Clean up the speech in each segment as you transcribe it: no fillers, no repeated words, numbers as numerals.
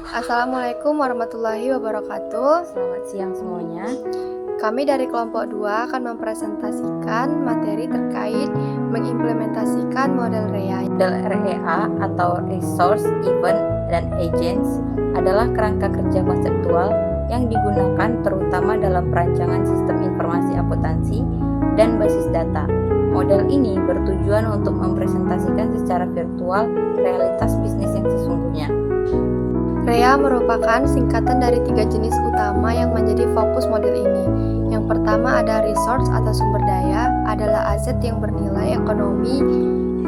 Assalamualaikum warahmatullahi wabarakatuh. Selamat siang semuanya. Kami dari kelompok 2 akan mempresentasikan materi terkait mengimplementasikan model REA. Model REA atau Resource, Event, dan Agents adalah kerangka kerja konseptual yang digunakan terutama dalam perancangan sistem informasi akuntansi dan basis data. Model ini bertujuan untuk mempresentasikan secara virtual realitas bisnis yang sesungguhnya. REA merupakan singkatan dari 3 jenis utama yang menjadi fokus model ini. Yang pertama ada resource atau sumber daya, adalah aset yang bernilai ekonomi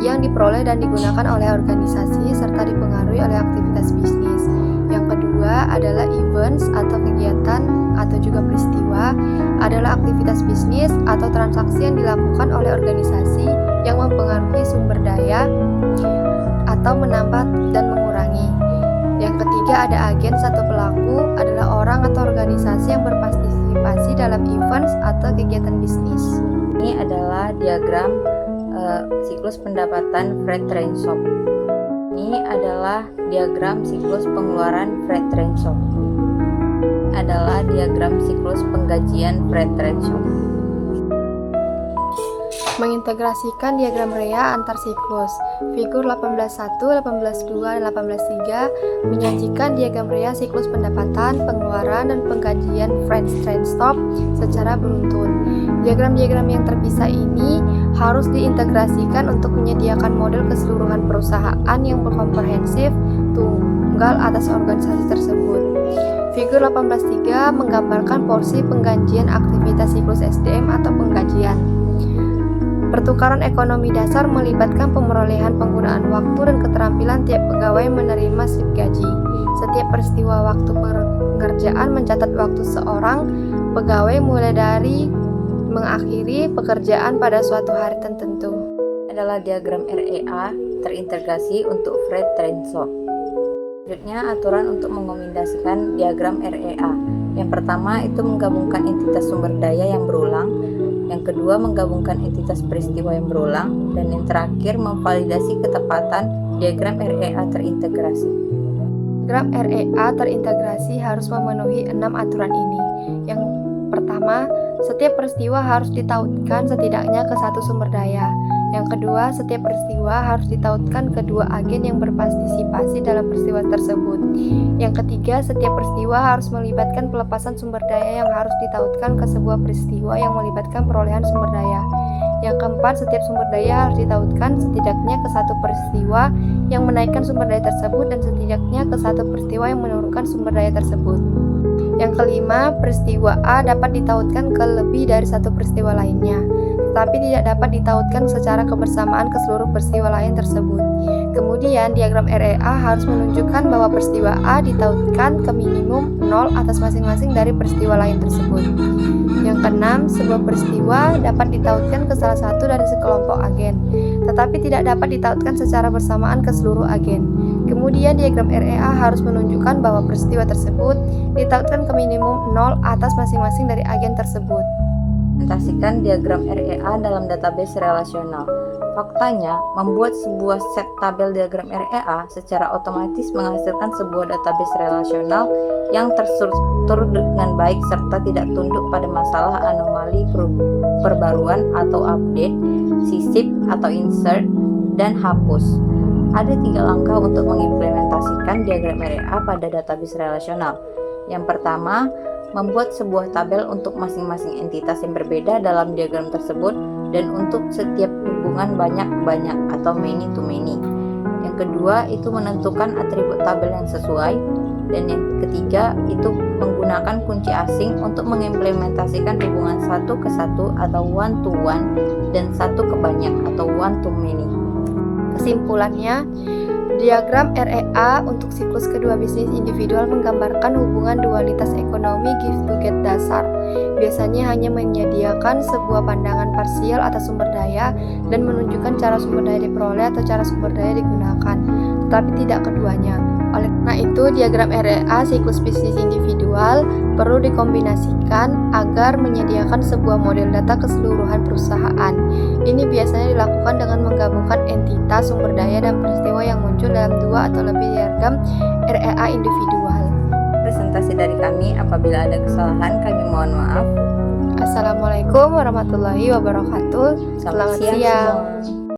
yang diperoleh dan digunakan oleh organisasi serta dipengaruhi oleh aktivitas bisnis. Yang kedua adalah events atau kegiatan atau juga peristiwa, adalah aktivitas bisnis atau transaksi yang dilakukan oleh organisasi yang mempengaruhi sumber daya atau menambah dan mengurangi. Yang ketiga ada agen atau pelaku, adalah orang atau organisasi yang berpartisipasi dalam events atau kegiatan bisnis. Ini adalah diagram siklus pendapatan Fred Renshaw. Ini adalah diagram siklus pengeluaran Fred Renshaw. Adalah diagram siklus penggajian Fred Renshaw. Mengintegrasikan diagram REA antar siklus. Figur 18.1, 18.2, dan 18.3 menyajikan diagram REA siklus pendapatan, pengeluaran, dan penggajian Fred Renshaw secara beruntun. Diagram-diagram yang terpisah ini harus diintegrasikan untuk menyediakan model keseluruhan perusahaan yang berkomprehensif tunggal atas organisasi tersebut. Figur 18.3 menggambarkan porsi penggajian aktivitas siklus SDM atau penggajian. Pertukaran ekonomi dasar melibatkan pemerolehan penggunaan waktu dan keterampilan tiap pegawai menerima slip gaji. Setiap peristiwa waktu pengerjaan mencatat waktu seorang pegawai mulai dari mengakhiri pekerjaan pada suatu hari tertentu. Adalah diagram REA terintegrasi untuk Fred Renshaw. Selanjutnya aturan untuk mengombinasikan diagram REA. Yang pertama itu menggabungkan entitas sumber daya yang berulang. Yang kedua, menggabungkan entitas peristiwa yang berulang. Dan yang terakhir, memvalidasi ketepatan diagram REA terintegrasi. Diagram REA terintegrasi harus memenuhi 6 aturan ini. Yang pertama, setiap peristiwa harus ditautkan setidaknya ke satu sumber daya. Yang kedua, setiap peristiwa harus ditautkan ke dua agen yang berpartisipasi dalam peristiwa tersebut. Yang ketiga, setiap peristiwa harus melibatkan pelepasan sumber daya yang harus ditautkan ke sebuah peristiwa yang melibatkan perolehan sumber daya. Yang keempat, setiap sumber daya harus ditautkan setidaknya ke satu peristiwa yang menaikkan sumber daya tersebut dan setidaknya ke satu peristiwa yang menurunkan sumber daya tersebut. Yang kelima, peristiwa A dapat ditautkan ke lebih dari satu peristiwa lainnya, tetapi tidak dapat ditautkan secara kebersamaan ke seluruh peristiwa lain tersebut. Kemudian, diagram REA harus menunjukkan bahwa peristiwa A ditautkan ke minimum 0 atas masing-masing dari peristiwa lain tersebut. Yang keenam, sebuah peristiwa dapat ditautkan ke salah satu dari sekelompok agen, tetapi tidak dapat ditautkan secara bersamaan ke seluruh agen. Kemudian, diagram REA harus menunjukkan bahwa peristiwa tersebut ditautkan ke minimum 0 atas masing-masing dari agen tersebut. Implementasikan diagram REA dalam database relasional. Faktanya, membuat sebuah set tabel diagram REA secara otomatis menghasilkan sebuah database relasional yang terstruktur dengan baik serta tidak tunduk pada masalah anomali perbaruan atau update, sisip atau insert, dan hapus. Ada 3 langkah untuk mengimplementasikan diagram REA pada database relasional. Yang pertama, membuat sebuah tabel untuk masing-masing entitas yang berbeda dalam diagram tersebut dan untuk setiap hubungan banyak-banyak atau many to many. Yang kedua, itu menentukan atribut tabel yang sesuai. Dan yang ketiga, itu menggunakan kunci asing untuk mengimplementasikan hubungan satu ke satu atau one to one dan satu ke banyak atau one to many. Kesimpulannya, diagram REA untuk siklus kedua bisnis individual menggambarkan hubungan dualitas ekonomi give to get dasar. Biasanya hanya menyediakan sebuah pandangan parsial atas sumber daya dan menunjukkan cara sumber daya diperoleh atau cara sumber daya digunakan, tetapi tidak keduanya. Oleh karena itu, diagram REA siklus bisnis individual individual perlu dikombinasikan agar menyediakan sebuah model data keseluruhan perusahaan. Ini biasanya dilakukan dengan menggabungkan entitas, sumber daya, dan peristiwa yang muncul dalam 2 atau lebih diagram REA individual. Presentasi dari kami, apabila ada kesalahan kami mohon maaf. Assalamualaikum warahmatullahi wabarakatuh. Selamat siang. semua.